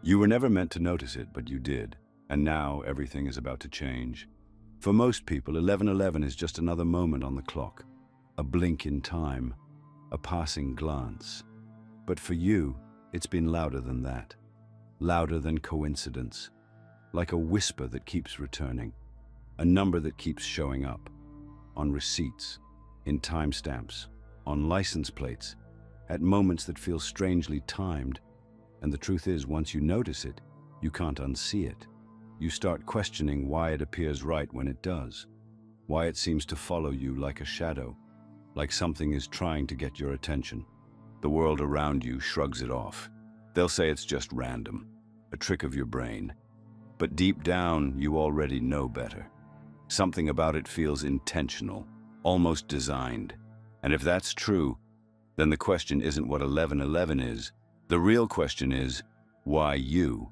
You were never meant to notice it, but you did. And now everything is about to change. For most people, 11:11 is just another moment on the clock, a blink in time, a passing glance. But for you, it's been louder than that, louder than coincidence, like a whisper that keeps returning, a number that keeps showing up, on receipts, in timestamps, on license plates, at moments that feel strangely timed. And the truth is, once you notice it, you can't unsee it. You start questioning why it appears right when it does, why it seems to follow you like a shadow, like something is trying to get your attention. The world around you shrugs it off. They'll say it's just random, a trick of your brain. But deep down, you already know better. Something about it feels intentional, almost designed. And if that's true, then the question isn't what 11:11 is. The real question is, why you?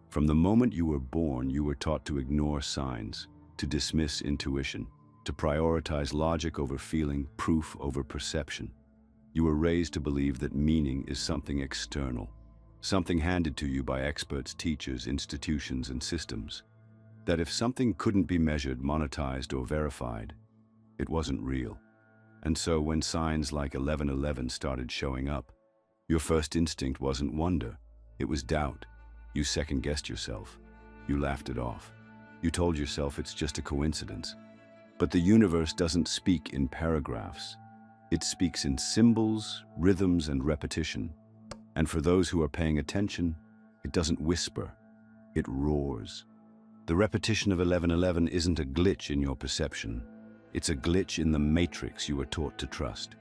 From the moment you were born, you were taught to ignore signs, to dismiss intuition, to prioritize logic over feeling, proof over perception. You were raised to believe that meaning is something external, something handed to you by experts, teachers, institutions, and systems. That if something couldn't be measured, monetized, or verified, it wasn't real. And so when signs like 11:11 started showing up, your first instinct wasn't wonder, it was doubt. You second-guessed yourself. You laughed it off. You told yourself it's just a coincidence. But the universe doesn't speak in paragraphs. It speaks in symbols, rhythms, and repetition. And for those who are paying attention, it doesn't whisper, it roars. The repetition of 11:11 isn't a glitch in your perception. It's a glitch in the matrix you were taught to trust.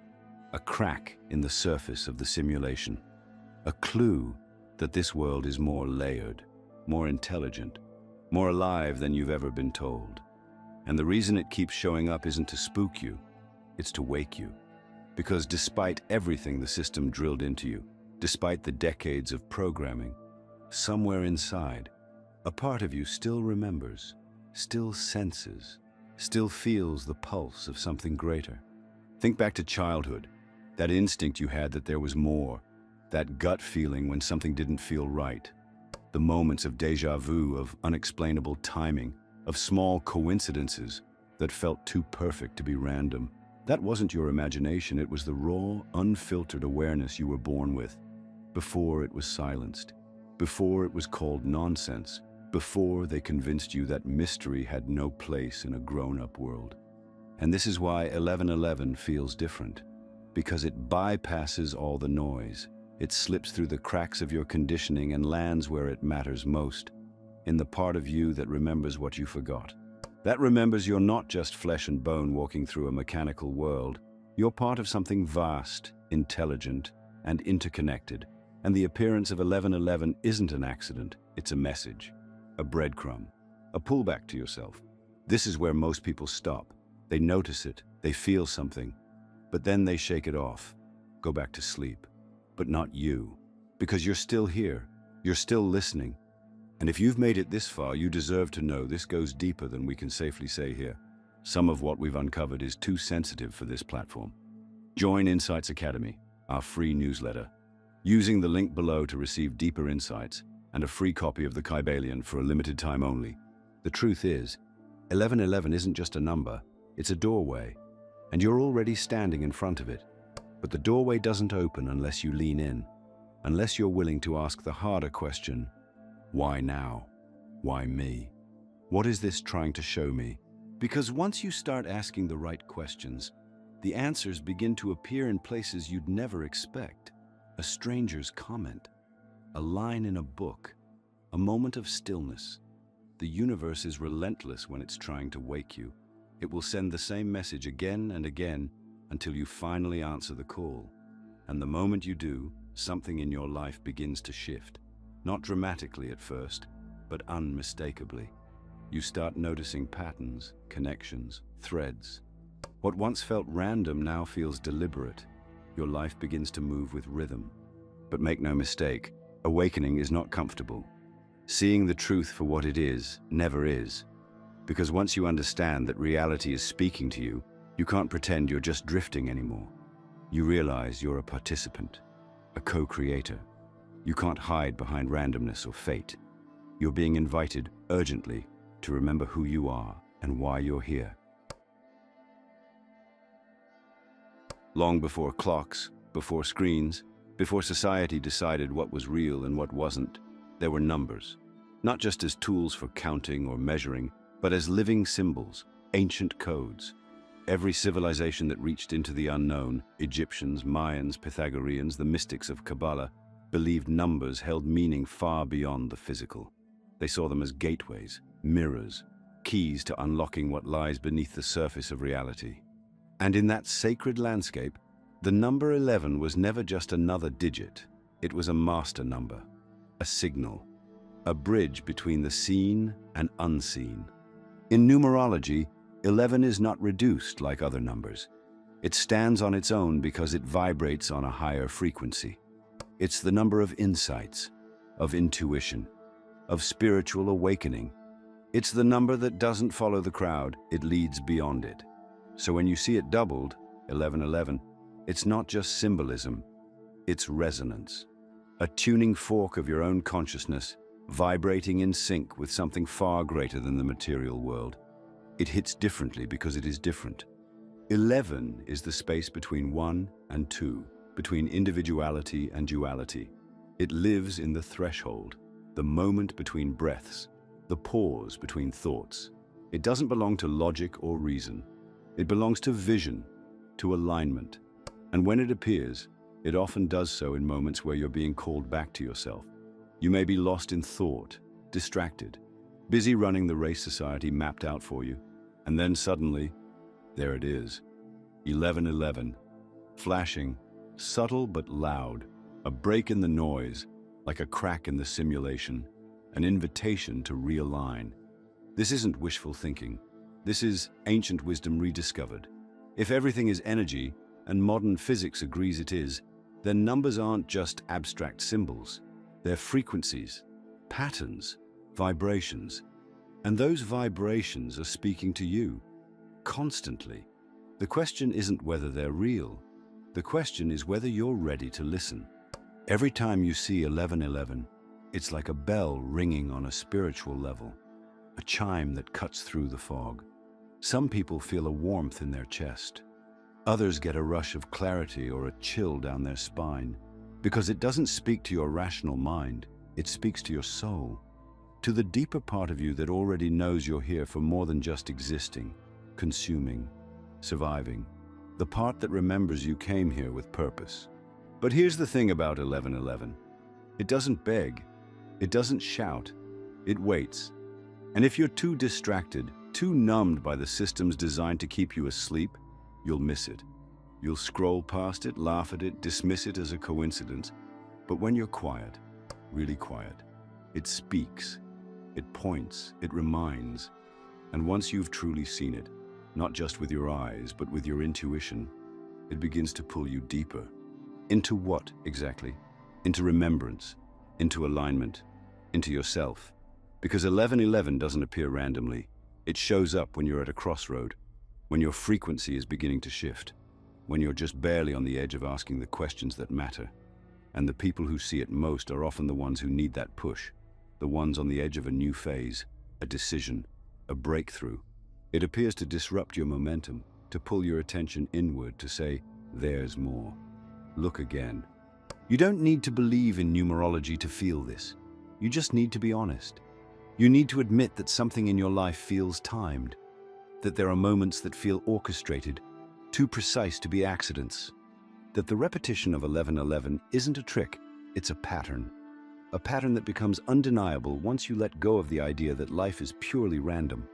A crack in the surface of the simulation. A clue that this world is more layered, more intelligent, more alive than you've ever been told. And the reason it keeps showing up isn't to spook you, it's to wake you. Because despite everything the system drilled into you, despite the decades of programming, somewhere inside, a part of you still remembers, still senses, still feels the pulse of something greater. Think back to childhood, that instinct you had that there was more, that gut feeling when something didn't feel right, the moments of déjà vu, of unexplainable timing, of small coincidences that felt too perfect to be random. That wasn't your imagination, it was the raw, unfiltered awareness you were born with, before it was silenced, before it was called nonsense, before they convinced you that mystery had no place in a grown-up world. And this is why 11:11 feels different, because it bypasses all the noise. It slips through the cracks of your conditioning and lands where it matters most, in the part of you that remembers what you forgot. That remembers you're not just flesh and bone walking through a mechanical world. You're part of something vast, intelligent, and interconnected. And the appearance of 11:11 isn't an accident, it's a message, a breadcrumb, a pullback to yourself. This is where most people stop. They notice it, they feel something, but then they shake it off, go back to sleep. But not you, because you're still here, you're still listening. And if you've made it this far, you deserve to know this goes deeper than we can safely say here. Some of what we've uncovered is too sensitive for this platform. Join Insights Academy, our free newsletter, using the link below to receive deeper insights and a free copy of the Kybalion for a limited time only. The truth is, 11:11 isn't just a number, it's a doorway, and you're already standing in front of it. But the doorway doesn't open unless you lean in, unless you're willing to ask the harder question, why now? Why me? What is this trying to show me? Because once you start asking the right questions, the answers begin to appear in places you'd never expect. A stranger's comment, a line in a book, a moment of stillness. The universe is relentless when it's trying to wake you. It will send the same message again and again until you finally answer the call. And the moment you do, something in your life begins to shift. Not dramatically at first, but unmistakably. You start noticing patterns, connections, threads. What once felt random now feels deliberate. Your life begins to move with rhythm. But make no mistake, awakening is not comfortable. Seeing the truth for what it is never is. Because once you understand that reality is speaking to you, you can't pretend you're just drifting anymore. You realize you're a participant. a co-creator. You can't hide behind randomness or fate. You're being invited urgently to remember who you are and why you're here. Long before clocks, before screens, before society decided what was real and what wasn't, there were numbers. Not just as tools for counting or measuring, but as living symbols, ancient codes. Every civilization that reached into the unknown, Egyptians, Mayans, Pythagoreans, the mystics of Kabbalah, believed numbers held meaning far beyond the physical. They saw them as gateways, mirrors, keys to unlocking what lies beneath the surface of reality. And in that sacred landscape, the number 11 was never just another digit. It was a master number, a signal, a bridge between the seen and unseen. In numerology, 11 is not reduced like other numbers. It stands on its own because it vibrates on a higher frequency. It's the number of insights, of intuition, of spiritual awakening. It's the number that doesn't follow the crowd, it leads beyond it. So when you see it doubled, 1111, it's not just symbolism, it's resonance. A tuning fork of your own consciousness, vibrating in sync with something far greater than the material world. It hits differently because it is different. 11 is the space between 1 and 2, between individuality and duality. It lives in the threshold, the moment between breaths, the pause between thoughts. It doesn't belong to logic or reason. It belongs to vision, to alignment. And when it appears, it often does so in moments where you're being called back to yourself. You may be lost in thought, distracted, busy running the race society mapped out for you. And then suddenly, there it is, 1111, flashing, subtle but loud, a break in the noise, like a crack in the simulation, an invitation to realign. This isn't wishful thinking. This is ancient wisdom rediscovered. If everything is energy, and modern physics agrees it is, then numbers aren't just abstract symbols. They're frequencies, patterns, vibrations. And those vibrations are speaking to you, constantly. The question isn't whether they're real. The question is whether you're ready to listen. Every time you see 1111, it's like a bell ringing on a spiritual level, a chime that cuts through the fog. Some people feel a warmth in their chest. Others get a rush of clarity or a chill down their spine, because it doesn't speak to your rational mind, it speaks to your soul, to the deeper part of you that already knows you're here for more than just existing, consuming, surviving, the part that remembers you came here with purpose. But here's the thing about 1111. It doesn't beg, it doesn't shout, it waits. And if you're too distracted, too numbed by the systems designed to keep you asleep, you'll miss it. You'll scroll past it, laugh at it, dismiss it as a coincidence. But when you're quiet, really quiet, it speaks, it points, it reminds. And once you've truly seen it, not just with your eyes, but with your intuition, it begins to pull you deeper. Into what, exactly? Into remembrance, into alignment, into yourself. Because 1111 doesn't appear randomly. It shows up when you're at a crossroad, when your frequency is beginning to shift, when you're just barely on the edge of asking the questions that matter. And the people who see it most are often the ones who need that push, the ones on the edge of a new phase, a decision, a breakthrough. It appears to disrupt your momentum, to pull your attention inward, to say, there's more. Look again. You don't need to believe in numerology to feel this. You just need to be honest. You need to admit that something in your life feels timed, that there are moments that feel orchestrated, too precise to be accidents, that the repetition of 1111 isn't a trick, it's a pattern that becomes undeniable once you let go of the idea that life is purely random.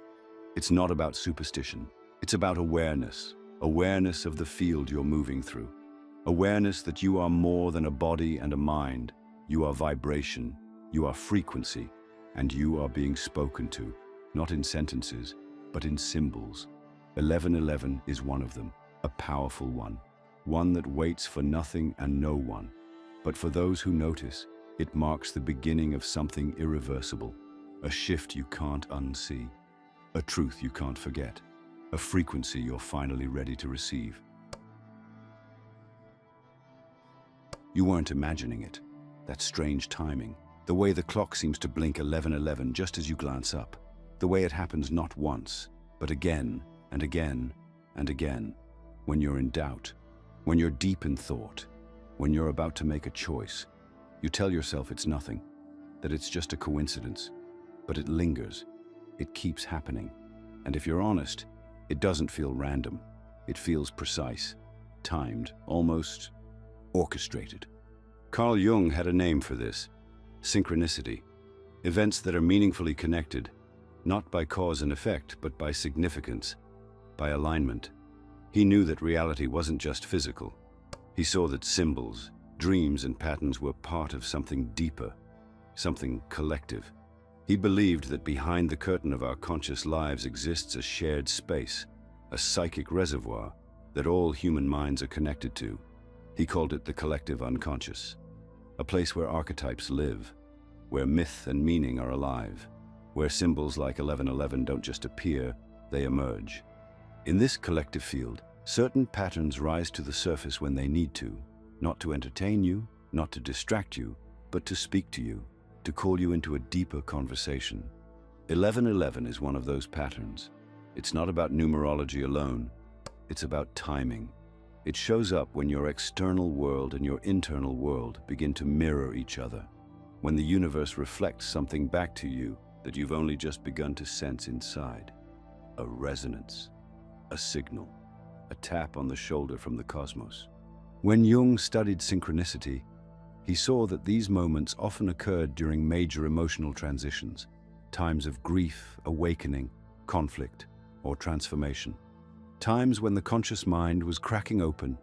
It's not about superstition, it's about awareness, awareness of the field you're moving through, awareness that you are more than a body and a mind, you are vibration, you are frequency, and you are being spoken to, not in sentences, but in symbols. 1111 is one of them, a powerful one that waits for nothing and no one. But for those who notice, it marks the beginning of something irreversible, a shift you can't unsee, a truth you can't forget, a frequency you're finally ready to receive. You weren't imagining it. That strange timing, the way the clock seems to blink 11:11 just as you glance up, the way it happens not once, but again and again and again, when you're in doubt, when you're deep in thought, when you're about to make a choice. You tell yourself it's nothing, that it's just a coincidence, but it lingers. It keeps happening. And if you're honest, it doesn't feel random. It feels precise, timed, almost orchestrated. Carl Jung had a name for this: synchronicity. Events that are meaningfully connected, not by cause and effect, but by significance, by alignment. He knew that reality wasn't just physical. He saw that symbols, dreams, and patterns were part of something deeper, something collective. He believed that behind the curtain of our conscious lives exists a shared space, a psychic reservoir that all human minds are connected to. He called it the collective unconscious, a place where archetypes live, where myth and meaning are alive, where symbols like 11:11 don't just appear, they emerge. In this collective field, certain patterns rise to the surface when they need to, not to entertain you, not to distract you, but to speak to you, to call you into a deeper conversation. 11:11 is one of those patterns. It's not about numerology alone. It's about timing. It shows up when your external world and your internal world begin to mirror each other, when the universe reflects something back to you that you've only just begun to sense inside. A resonance, a signal, a tap on the shoulder from the cosmos. When Jung studied synchronicity, he saw that these moments often occurred during major emotional transitions, times of grief, awakening, conflict, or transformation. Times when the conscious mind was cracking open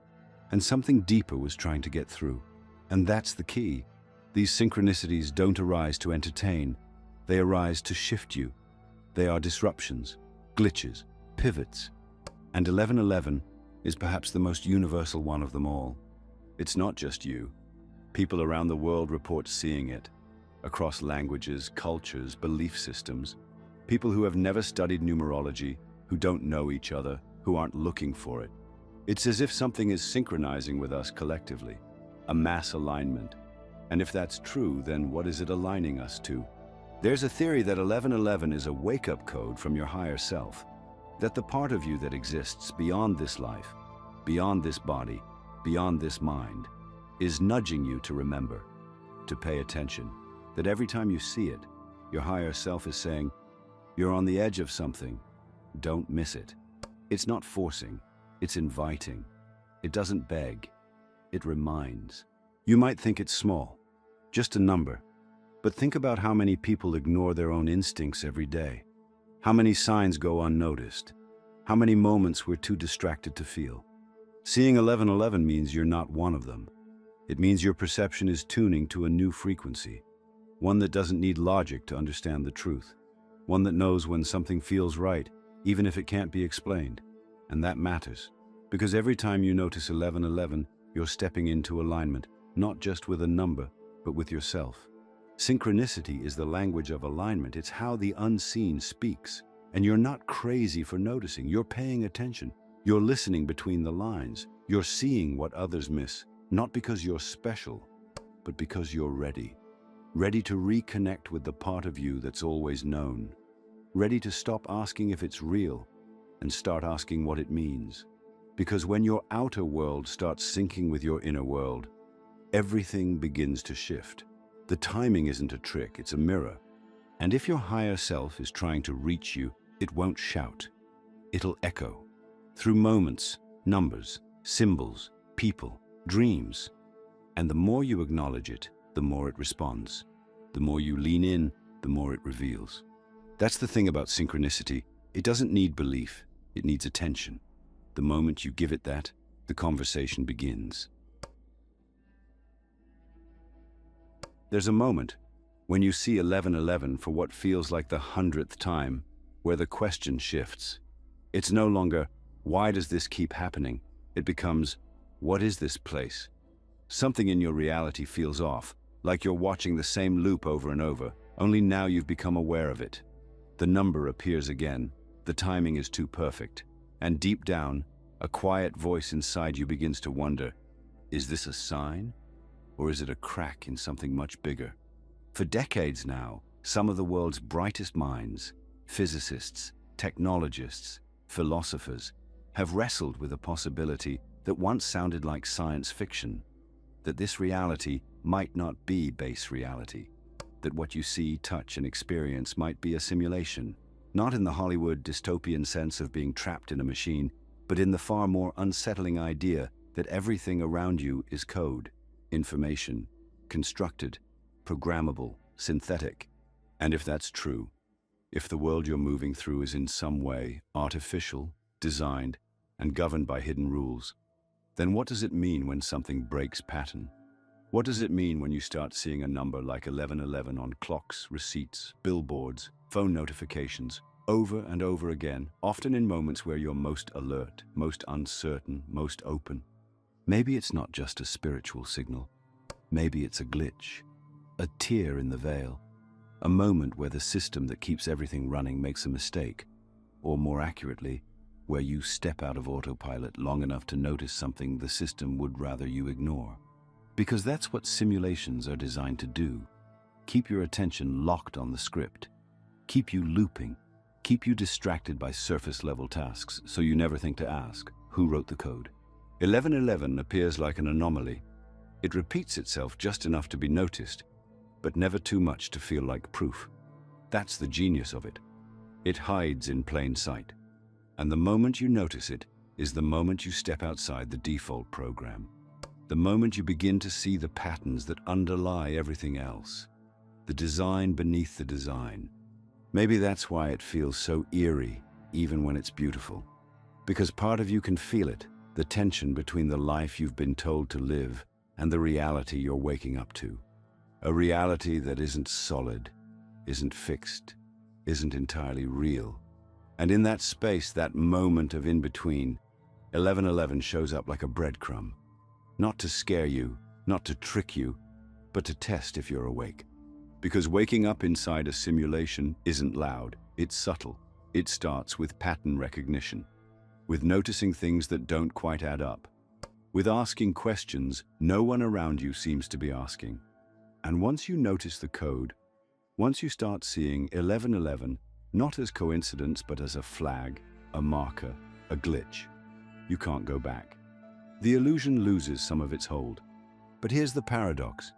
and something deeper was trying to get through. And that's the key. These synchronicities don't arise to entertain. They arise to shift you. They are disruptions, glitches, pivots. And 11:11 is perhaps the most universal one of them all. It's not just you. People around the world report seeing it, across languages, cultures, belief systems. People who have never studied numerology, who don't know each other, who aren't looking for it. It's as if something is synchronizing with us collectively, a mass alignment. And if that's true, then what is it aligning us to? There's a theory that 11:11 is a wake-up code from your higher self, that the part of you that exists beyond this life, beyond this body, beyond this mind, is nudging you to remember, to pay attention, that every time you see it, your higher self is saying, you're on the edge of something, don't miss it. It's not forcing, it's inviting. It doesn't beg, it reminds. You might think it's small, just a number, but think about how many people ignore their own instincts every day. How many signs go unnoticed? How many moments we're too distracted to feel? Seeing 11:11 means you're not one of them. It means your perception is tuning to a new frequency, one that doesn't need logic to understand the truth, one that knows when something feels right, even if it can't be explained. And that matters, because every time you notice 11:11, you're stepping into alignment, not just with a number, but with yourself. Synchronicity is the language of alignment. It's how the unseen speaks. And you're not crazy for noticing. You're paying attention. You're listening between the lines. You're seeing what others miss, not because you're special, but because you're ready. Ready to reconnect with the part of you that's always known. Ready to stop asking if it's real and start asking what it means. Because when your outer world starts syncing with your inner world, everything begins to shift. The timing isn't a trick, it's a mirror. And if your higher self is trying to reach you, it won't shout. It'll echo through moments, numbers, symbols, people, dreams. And the more you acknowledge it, the more it responds. The more you lean in, the more it reveals. That's the thing about synchronicity. It doesn't need belief, it needs attention. The moment you give it that, the conversation begins. There's a moment when you see 11:11 for what feels like the 100th time, where the question shifts. It's no longer, why does this keep happening? It becomes, what is this place? Something in your reality feels off, like you're watching the same loop over and over, only now you've become aware of it. The number appears again, the timing is too perfect, and deep down, a quiet voice inside you begins to wonder, is this a sign? Or is it a crack in something much bigger? For decades now, some of the world's brightest minds, physicists, technologists, philosophers, have wrestled with a possibility that once sounded like science fiction, that this reality might not be base reality, that what you see, touch, and experience might be a simulation, not in the Hollywood dystopian sense of being trapped in a machine, but in the far more unsettling idea that everything around you is code, information, constructed, programmable, synthetic. And if that's true, if the world you're moving through is in some way artificial, designed, and governed by hidden rules, then what does it mean when something breaks pattern? What does it mean when you start seeing a number like 1111 on clocks, receipts, billboards, phone notifications, over and over again, often in moments where you're most alert, most uncertain, most open? Maybe it's not just a spiritual signal. Maybe it's a glitch, a tear in the veil, a moment where the system that keeps everything running makes a mistake, or more accurately, where you step out of autopilot long enough to notice something the system would rather you ignore. Because that's what simulations are designed to do. Keep your attention locked on the script. Keep you looping. Keep you distracted by surface-level tasks so you never think to ask, who wrote the code? 1111 appears like an anomaly. It repeats itself just enough to be noticed, but never too much to feel like proof. That's the genius of it. It hides in plain sight. And the moment you notice it is the moment you step outside the default program. The moment you begin to see the patterns that underlie everything else. The design beneath the design. Maybe that's why it feels so eerie, even when it's beautiful. Because part of you can feel it, the tension between the life you've been told to live and the reality you're waking up to. A reality that isn't solid, isn't fixed, isn't entirely real. And in that space, that moment of in-between, 1111 shows up like a breadcrumb. Not to scare you, not to trick you, but to test if you're awake. Because waking up inside a simulation isn't loud, it's subtle. It starts with pattern recognition, with noticing things that don't quite add up, with asking questions no one around you seems to be asking. And once you notice the code, once you start seeing 1111 not as coincidence but as a flag, a marker, a glitch, you can't go back. The illusion loses some of its hold. But here's the paradox.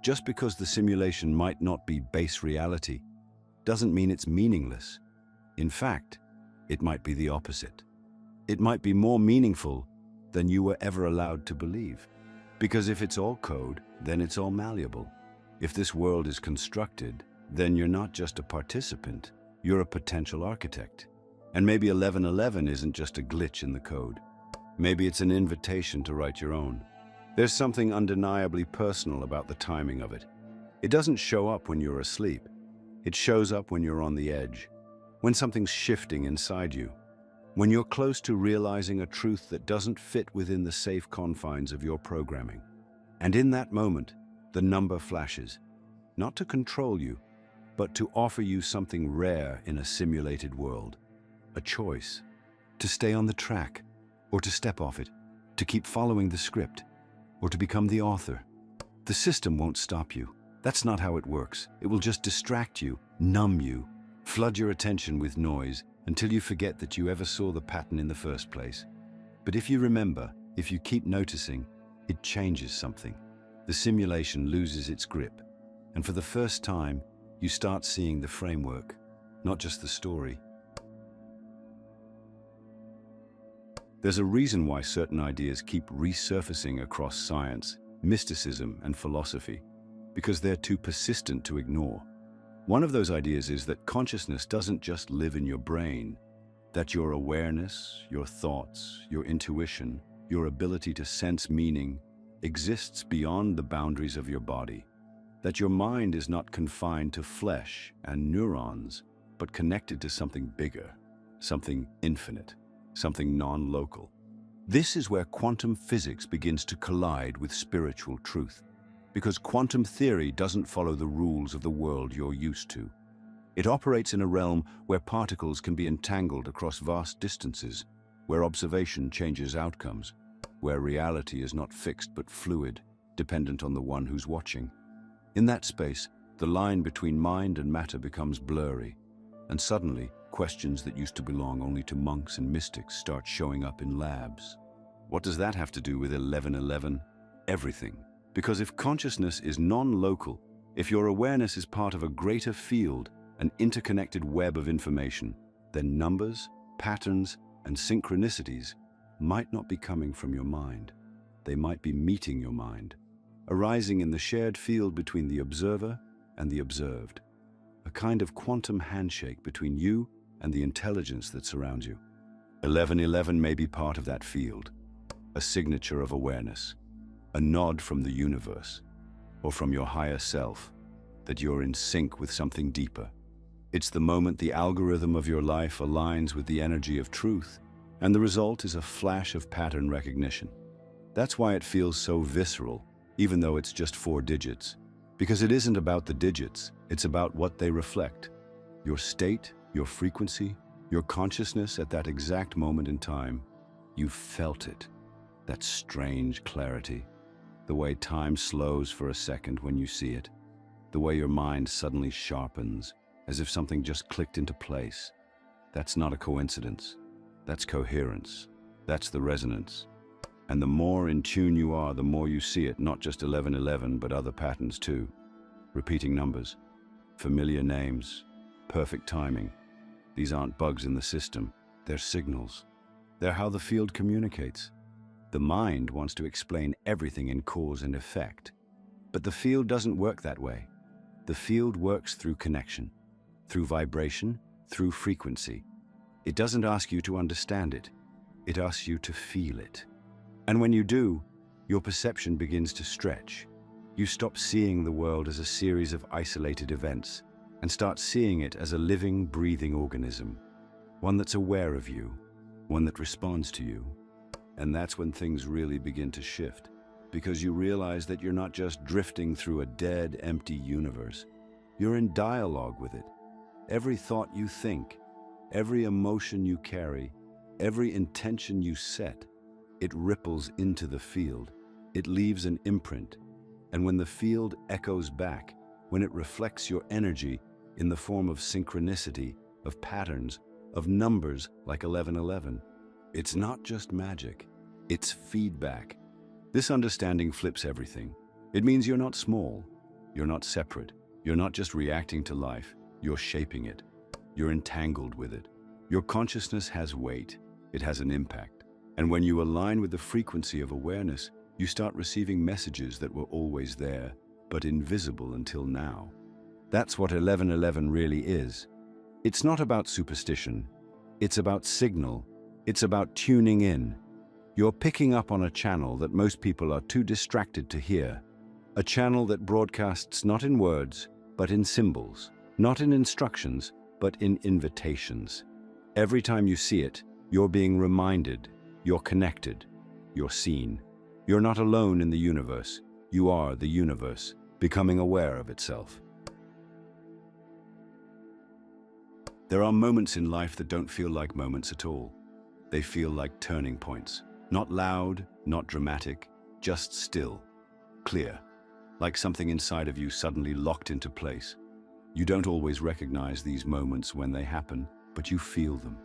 Just because the simulation might not be base reality doesn't mean it's meaningless. In fact, it might be the opposite. It might be more meaningful than you were ever allowed to believe. Because if it's all code, then it's all malleable. If this world is constructed, then you're not just a participant, you're a potential architect. And maybe 1111 isn't just a glitch in the code. Maybe it's an invitation to write your own. There's something undeniably personal about the timing of it. It doesn't show up when you're asleep. It shows up when you're on the edge, when something's shifting inside you, when you're close to realizing a truth that doesn't fit within the safe confines of your programming. And in that moment, the number flashes, not to control you, but to offer you something rare in a simulated world. A choice. To stay on the track, or to step off it, to keep following the script, or to become the author. The system won't stop you. That's not how it works. It will just distract you, numb you, flood your attention with noise until you forget that you ever saw the pattern in the first place. But if you remember, if you keep noticing, it changes something. The simulation loses its grip, and for the first time, you start seeing the framework, not just the story. There's a reason why certain ideas keep resurfacing across science, mysticism, and philosophy, because they're too persistent to ignore. One of those ideas is that consciousness doesn't just live in your brain, that your awareness, your thoughts, your intuition, your ability to sense meaning exists beyond the boundaries of your body, that your mind is not confined to flesh and neurons, but connected to something bigger, something infinite, something non-local. This is where quantum physics begins to collide with spiritual truth, because quantum theory doesn't follow the rules of the world you're used to. It operates in a realm where particles can be entangled across vast distances, where observation changes outcomes, where reality is not fixed but fluid, dependent on the one who's watching. In that space, the line between mind and matter becomes blurry, and suddenly, questions that used to belong only to monks and mystics start showing up in labs. What does that have to do with 1111? Everything. Because if consciousness is non-local, if your awareness is part of a greater field, an interconnected web of information, then numbers, patterns, and synchronicities might not be coming from your mind. They might be meeting your mind, arising in the shared field between the observer and the observed, a kind of quantum handshake between you and the intelligence that surrounds you. 1111 may be part of that field, a signature of awareness, a nod from the universe, or from your higher self, that you're in sync with something deeper. It's the moment the algorithm of your life aligns with the energy of truth, and the result is a flash of pattern recognition. That's why it feels so visceral, even though it's just 4 digits. Because it isn't about the digits, it's about what they reflect. Your state, your frequency, your consciousness at that exact moment in time. You felt it, that strange clarity. The way time slows for a second when you see it. The way your mind suddenly sharpens, as if something just clicked into place. That's not a coincidence. That's coherence. That's the resonance. And the more in tune you are, the more you see it, not just 1111, but other patterns too. Repeating numbers, familiar names, perfect timing. These aren't bugs in the system. They're signals. They're how the field communicates. The mind wants to explain everything in cause and effect. But the field doesn't work that way. The field works through connection, through vibration, through frequency. It doesn't ask you to understand it. It asks you to feel it. And when you do, your perception begins to stretch. You stop seeing the world as a series of isolated events and start seeing it as a living, breathing organism, one that's aware of you, one that responds to you. And that's when things really begin to shift, because you realize that you're not just drifting through a dead, empty universe. You're in dialogue with it. Every thought you think, every emotion you carry, every intention you set, it ripples into the field. It leaves an imprint. And when the field echoes back, when it reflects your energy in the form of synchronicity, of patterns, of numbers like 1111, it's not just magic, it's feedback. This understanding flips everything. It means you're not small, you're not separate, you're not just reacting to life, you're shaping it. You're entangled with it. Your consciousness has weight, it has an impact. And when you align with the frequency of awareness, you start receiving messages that were always there, but invisible until now. That's what 1111 really is. It's not about superstition. It's about signal. It's about tuning in. You're picking up on a channel that most people are too distracted to hear. A channel that broadcasts not in words, but in symbols. Not in instructions, but in invitations. Every time you see it, you're being reminded, you're connected, you're seen. You're not alone in the universe. You are the universe, becoming aware of itself. There are moments in life that don't feel like moments at all. They feel like turning points. Not loud, not dramatic, just still, clear, like something inside of you suddenly locked into place. You don't always recognize these moments when they happen, but you feel them.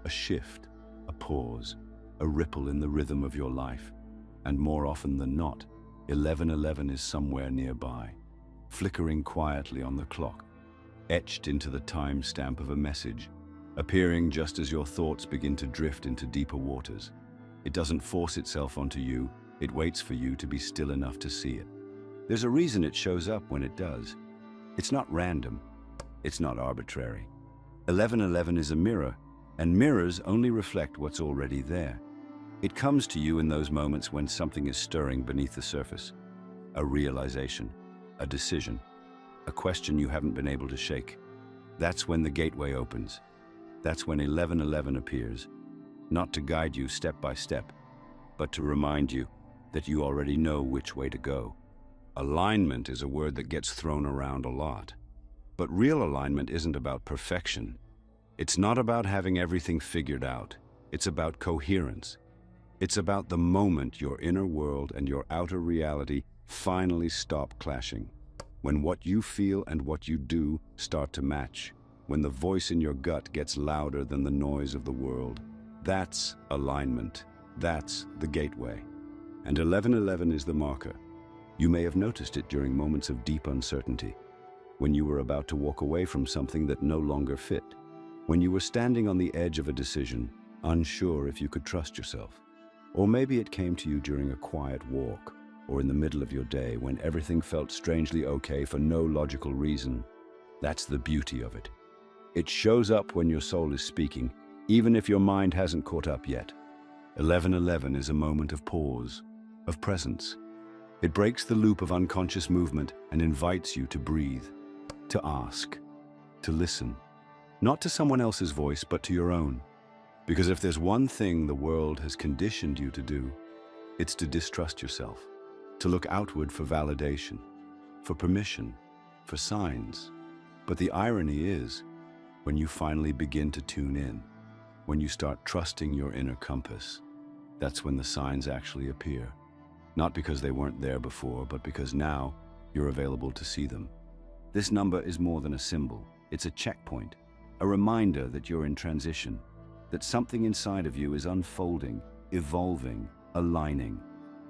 A shift, a pause, a ripple in the rhythm of your life. And more often than not, 1111 is somewhere nearby, flickering quietly on the clock, etched into the timestamp of a message, appearing just as your thoughts begin to drift into deeper waters. It doesn't force itself onto you, it waits for you to be still enough to see it. There's a reason it shows up when it does. It's not random, it's not arbitrary. 1111 is a mirror, and mirrors only reflect what's already there. It comes to you in those moments when something is stirring beneath the surface. A realization, a decision, a question you haven't been able to shake. That's when the gateway opens. That's when 1111 appears, not to guide you step by step, but to remind you that you already know which way to go. Alignment is a word that gets thrown around a lot. But real alignment isn't about perfection. It's not about having everything figured out. It's about coherence. It's about the moment your inner world and your outer reality finally stop clashing. When what you feel and what you do start to match. When the voice in your gut gets louder than the noise of the world. That's alignment. That's the gateway. And 1111 is the marker. You may have noticed it during moments of deep uncertainty, when you were about to walk away from something that no longer fit, when you were standing on the edge of a decision, unsure if you could trust yourself. Or maybe it came to you during a quiet walk, or in the middle of your day when everything felt strangely okay for no logical reason. That's the beauty of it. It shows up when your soul is speaking, even if your mind hasn't caught up yet. 1111 is a moment of pause, of presence. It breaks the loop of unconscious movement and invites you to breathe, to ask, to listen, not to someone else's voice, but to your own. Because if there's one thing the world has conditioned you to do, it's to distrust yourself, to look outward for validation, for permission, for signs. But the irony is, when you finally begin to tune in, when you start trusting your inner compass, that's when the signs actually appear. Not because they weren't there before, but because now you're available to see them. This number is more than a symbol. It's a checkpoint, a reminder that you're in transition, that something inside of you is unfolding, evolving, aligning.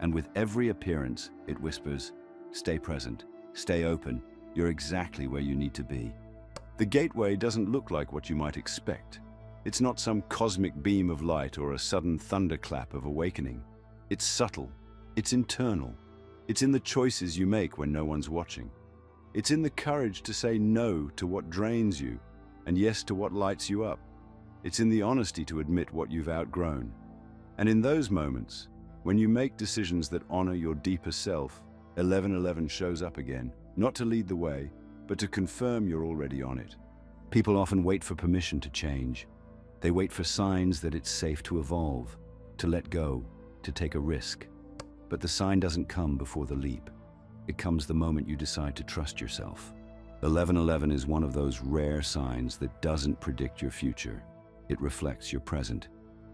And with every appearance, it whispers, stay present, stay open, you're exactly where you need to be. The gateway doesn't look like what you might expect. It's not some cosmic beam of light or a sudden thunderclap of awakening. It's subtle. It's internal. It's in the choices you make when no one's watching. It's in the courage to say no to what drains you and yes to what lights you up. It's in the honesty to admit what you've outgrown. And in those moments, when you make decisions that honor your deeper self, 1111 shows up again, not to lead the way, but to confirm you're already on it. People often wait for permission to change. They wait for signs that it's safe to evolve, to let go, to take a risk. But the sign doesn't come before the leap. It comes the moment you decide to trust yourself. 1111 is one of those rare signs that doesn't predict your future. It reflects your present.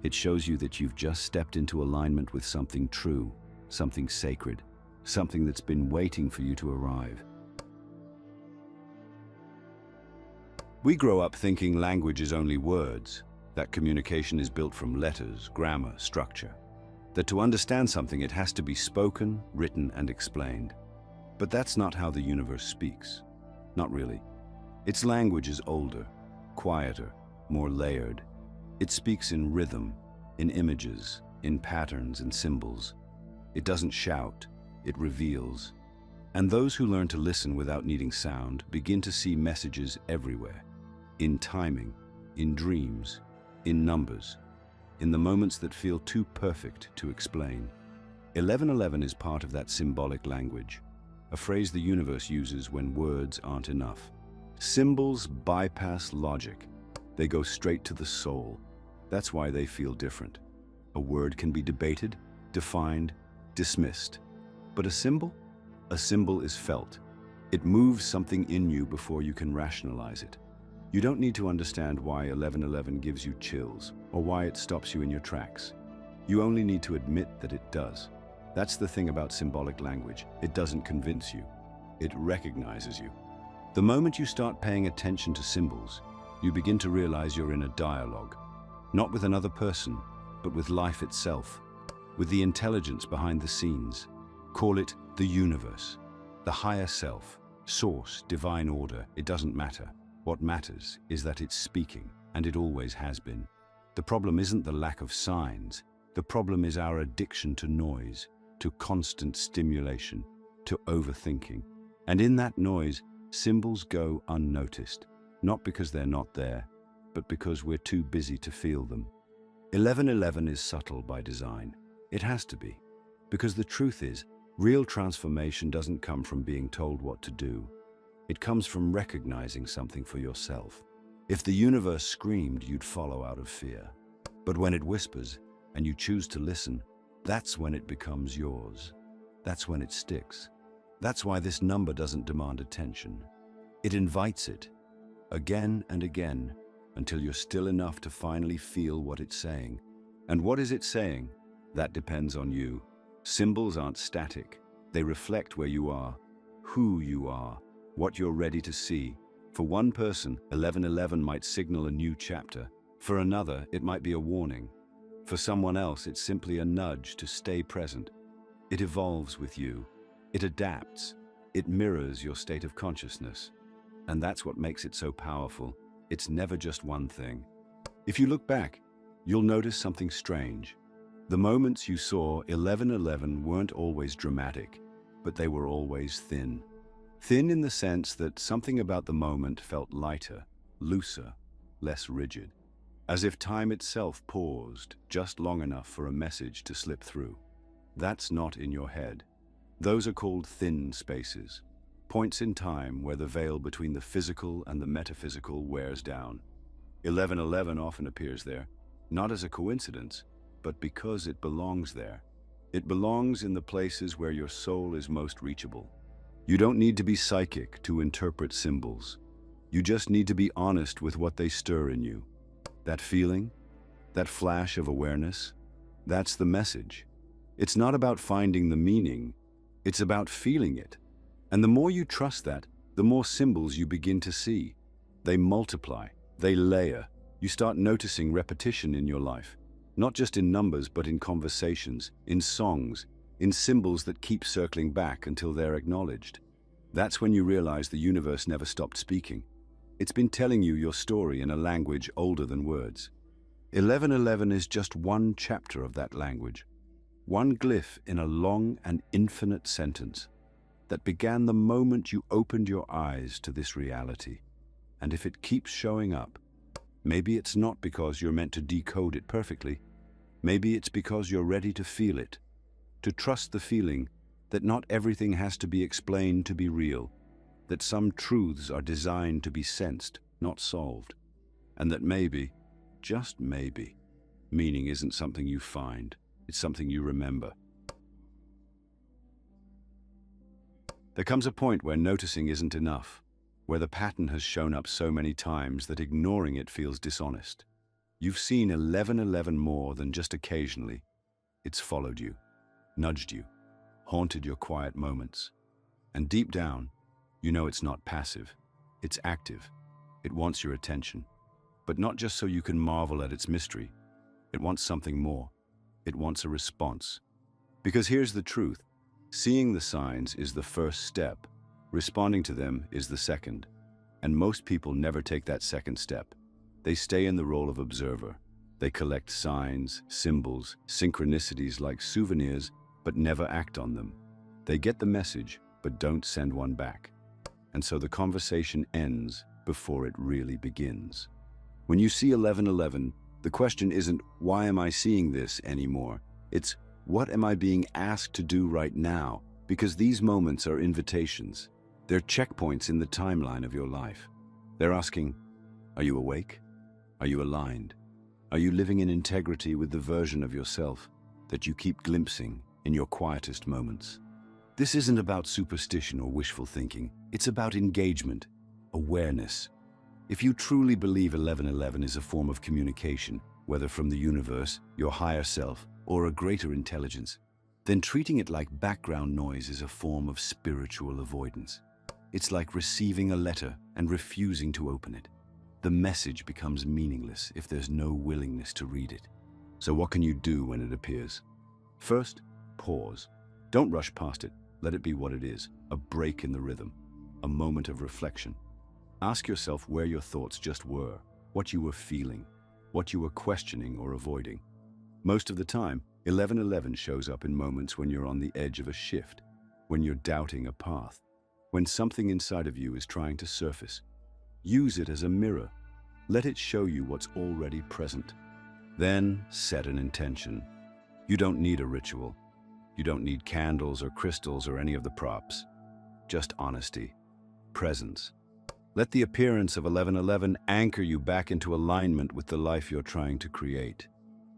It shows you that you've just stepped into alignment with something true, something sacred, something that's been waiting for you to arrive. We grow up thinking language is only words, that communication is built from letters, grammar, structure, that to understand something it has to be spoken, written, and explained. But that's not how the universe speaks. Not really. Its language is older, quieter, more layered. It speaks in rhythm, in images, in patterns and symbols. It doesn't shout, it reveals. And those who learn to listen without needing sound begin to see messages everywhere. In timing, in dreams, in numbers, in the moments that feel too perfect to explain. 1111 is part of that symbolic language, a phrase the universe uses when words aren't enough. Symbols bypass logic. They go straight to the soul. That's why they feel different. A word can be debated, defined, dismissed. But a symbol? A symbol is felt. It moves something in you before you can rationalize it. You don't need to understand why 1111 gives you chills or why it stops you in your tracks. You only need to admit that it does. That's the thing about symbolic language. It doesn't convince you. It recognizes you. The moment you start paying attention to symbols, you begin to realize you're in a dialogue, not with another person, but with life itself, with the intelligence behind the scenes. Call it the universe, the higher self, source, divine order. It doesn't matter. What matters is that it's speaking, and it always has been. The problem isn't the lack of signs. The problem is our addiction to noise, to constant stimulation, to overthinking. And in that noise, symbols go unnoticed, not because they're not there, but because we're too busy to feel them. 1111 is subtle by design. It has to be, because the truth is, real transformation doesn't come from being told what to do. It comes from recognizing something for yourself. If the universe screamed, you'd follow out of fear. But when it whispers, and you choose to listen, that's when it becomes yours. That's when it sticks. That's why this number doesn't demand attention. It invites it, again and again, until you're still enough to finally feel what it's saying. And what is it saying? That depends on you. Symbols aren't static. They reflect where you are, who you are, what you're ready to see. For one person, 1111 might signal a new chapter. For another, it might be a warning. For someone else, it's simply a nudge to stay present. It evolves with you. It adapts. It mirrors your state of consciousness. And that's what makes it so powerful. It's never just one thing. If you look back, you'll notice something strange. The moments you saw 1111 weren't always dramatic, but they were always thin. Thin in the sense that something about the moment felt lighter, looser, less rigid, as if time itself paused just long enough for a message to slip through. That's not in your head. Those are called thin spaces, points in time where the veil between the physical and the metaphysical wears down. 1111 often appears there, not as a coincidence, but because it belongs there. It belongs in the places where your soul is most reachable. You don't need to be psychic to interpret symbols. You just need to be honest with what they stir in you. That feeling, that flash of awareness, that's the message. It's not about finding the meaning, it's about feeling it. And the more you trust that, the more symbols you begin to see. They multiply, they layer. You start noticing repetition in your life, not just in numbers, but in conversations, in songs, in symbols that keep circling back until they're acknowledged. That's when you realize the universe never stopped speaking. It's been telling you your story in a language older than words. 1111 is just one chapter of that language, one glyph in a long and infinite sentence that began the moment you opened your eyes to this reality. And if it keeps showing up, maybe it's not because you're meant to decode it perfectly. Maybe it's because you're ready to feel it, to trust the feeling that not everything has to be explained to be real, that some truths are designed to be sensed, not solved, and that maybe, just maybe, meaning isn't something you find, it's something you remember. There comes a point where noticing isn't enough, where the pattern has shown up so many times that ignoring it feels dishonest. You've seen 1111 more than just occasionally. It's followed you, nudged you, haunted your quiet moments. And deep down, you know it's not passive, it's active. It wants your attention, but not just so you can marvel at its mystery. It wants something more. It wants a response. Because here's the truth, seeing the signs is the first step. Responding to them is the second, and most people never take that second step. They stay in the role of observer. They collect signs, symbols, synchronicities like souvenirs, but never act on them. They get the message, but don't send one back. And so the conversation ends before it really begins. When you see 1111, the question isn't, why am I seeing this anymore? It's, what am I being asked to do right now? Because these moments are invitations. They're checkpoints in the timeline of your life. They're asking, are you awake? Are you aligned? Are you living in integrity with the version of yourself that you keep glimpsing in your quietest moments? This isn't about superstition or wishful thinking. It's about engagement, awareness. If you truly believe 1111 is a form of communication, whether from the universe, your higher self, or a greater intelligence, then treating it like background noise is a form of spiritual avoidance. It's like receiving a letter and refusing to open it. The message becomes meaningless if there's no willingness to read it. So what can you do when it appears? First, pause. Don't rush past it. Let it be what it is, a break in the rhythm, a moment of reflection. Ask yourself where your thoughts just were, what you were feeling, what you were questioning or avoiding. Most of the time, 1111 shows up in moments when you're on the edge of a shift, when you're doubting a path, when something inside of you is trying to surface. Use it as a mirror. Let it show you what's already present. Then set an intention. You don't need a ritual. You don't need candles or crystals or any of the props. Just honesty, presence. Let the appearance of 1111 anchor you back into alignment with the life you're trying to create.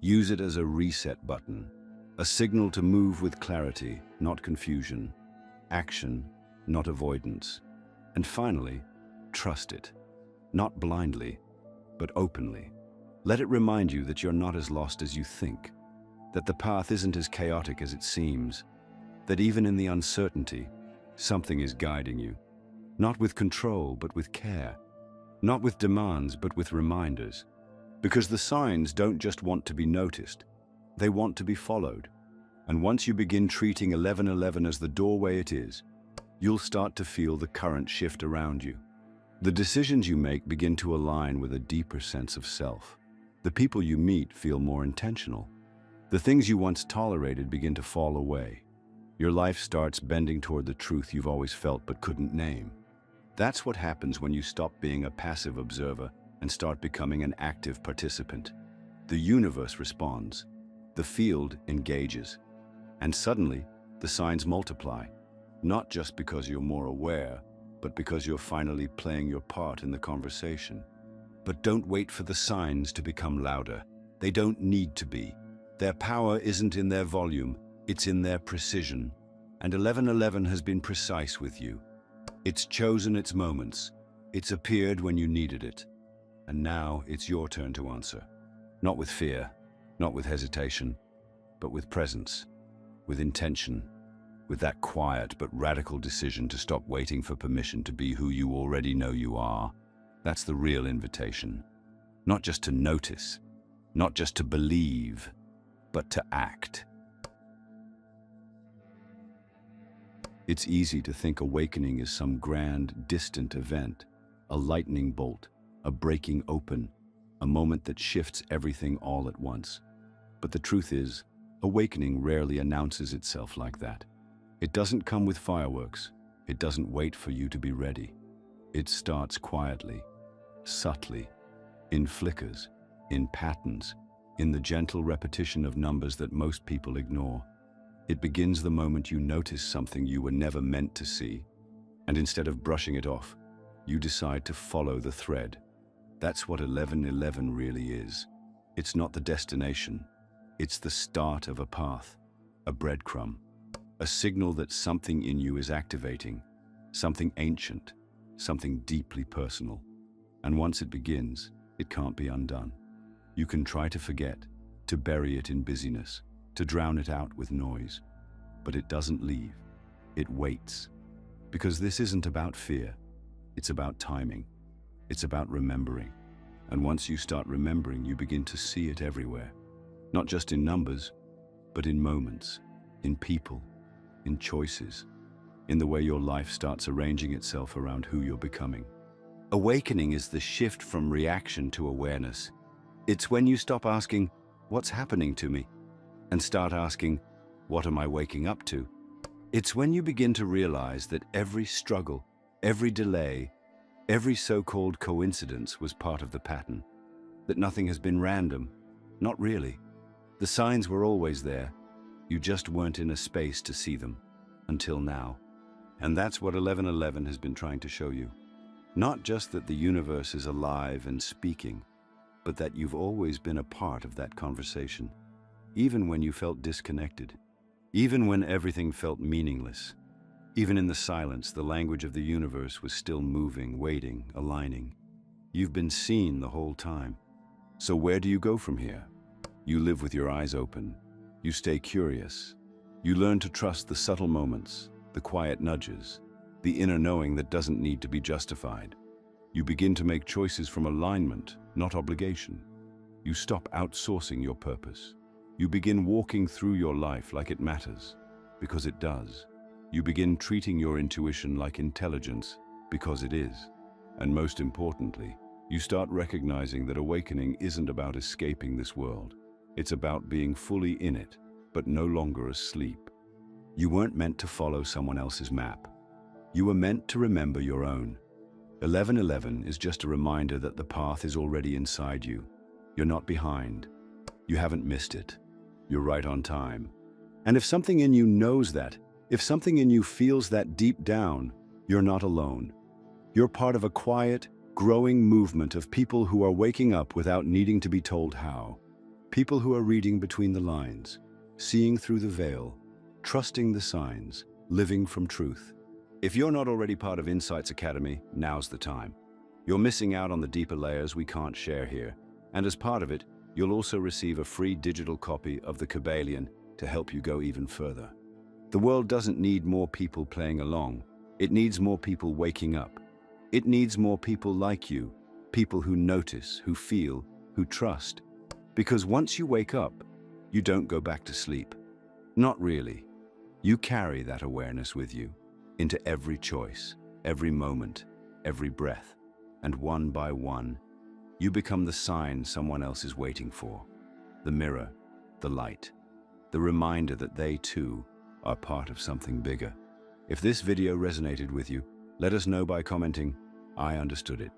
Use it as a reset button, a signal to move with clarity, not confusion, action, not avoidance. And finally, trust it, not blindly, but openly. Let it remind you that you're not as lost as you think, that the path isn't as chaotic as it seems, that even in the uncertainty, something is guiding you. Not with control, but with care. Not with demands, but with reminders. Because the signs don't just want to be noticed, they want to be followed. And once you begin treating 1111 as the doorway it is, you'll start to feel the current shift around you. The decisions you make begin to align with a deeper sense of self. The people you meet feel more intentional. The things you once tolerated begin to fall away. Your life starts bending toward the truth you've always felt but couldn't name. That's what happens when you stop being a passive observer and start becoming an active participant. The universe responds. The field engages. And suddenly, the signs multiply. Not just because you're more aware, but because you're finally playing your part in the conversation. But don't wait for the signs to become louder. They don't need to be. Their power isn't in their volume, it's in their precision. And 1111 has been precise with you. It's chosen its moments. It's appeared when you needed it. And now it's your turn to answer. Not with fear, not with hesitation, but with presence, with intention, with that quiet but radical decision to stop waiting for permission to be who you already know you are. That's the real invitation. Not just to notice, not just to believe, but to act. It's easy to think awakening is some grand, distant event, a lightning bolt, a breaking open, a moment that shifts everything all at once. But the truth is, awakening rarely announces itself like that. It doesn't come with fireworks. It doesn't wait for you to be ready. It starts quietly, subtly, in flickers, in patterns, in the gentle repetition of numbers that most people ignore. It begins the moment you notice something you were never meant to see, and instead of brushing it off, you decide to follow the thread. That's what 1111 really is. It's not the destination. It's the start of a path, a breadcrumb, a signal that something in you is activating, something ancient, something deeply personal. And once it begins, it can't be undone. You can try to forget, to bury it in busyness, to drown it out with noise. But it doesn't leave. It waits. Because this isn't about fear. It's about timing. It's about remembering. And once you start remembering, you begin to see it everywhere. Not just in numbers, but in moments, in people, in choices, in the way your life starts arranging itself around who you're becoming. Awakening is the shift from reaction to awareness. It's when you stop asking, "What's happening to me?" and start asking, "What am I waking up to?" It's when you begin to realize that every struggle, every delay, every so-called coincidence was part of the pattern, that nothing has been random, not really. The signs were always there. You just weren't in a space to see them, until now. And that's what 1111 has been trying to show you. Not just that the universe is alive and speaking, but that you've always been a part of that conversation, even when you felt disconnected, even when everything felt meaningless. Even in the silence, the language of the universe was still moving, waiting, aligning. You've been seen the whole time. So where do you go from here? You live with your eyes open. You stay curious. You learn to trust the subtle moments, the quiet nudges, the inner knowing that doesn't need to be justified. You begin to make choices from alignment, not obligation. You stop outsourcing your purpose. You begin walking through your life like it matters, because it does. You begin treating your intuition like intelligence, because it is. And most importantly, you start recognizing that awakening isn't about escaping this world. It's about being fully in it, but no longer asleep. You weren't meant to follow someone else's map. You were meant to remember your own. 1111 is just a reminder that the path is already inside you. You're not behind. You haven't missed it. You're right on time. And if something in you knows that, if something in you feels that deep down, you're not alone. You're part of a quiet, growing movement of people who are waking up without needing to be told how. People who are reading between the lines, seeing through the veil, trusting the signs, living from truth. If you're not already part of Insights Academy, now's the time. You're missing out on the deeper layers we can't share here. And as part of it, you'll also receive a free digital copy of the Kabbalion to help you go even further. The world doesn't need more people playing along. It needs more people waking up. It needs more people like you, people who notice, who feel, who trust. Because once you wake up, you don't go back to sleep. Not really. You carry that awareness with you into every choice, every moment, every breath. And one by one, you become the sign someone else is waiting for. The mirror, the light, the reminder that they too are part of something bigger. If this video resonated with you, let us know by commenting, "I understood it."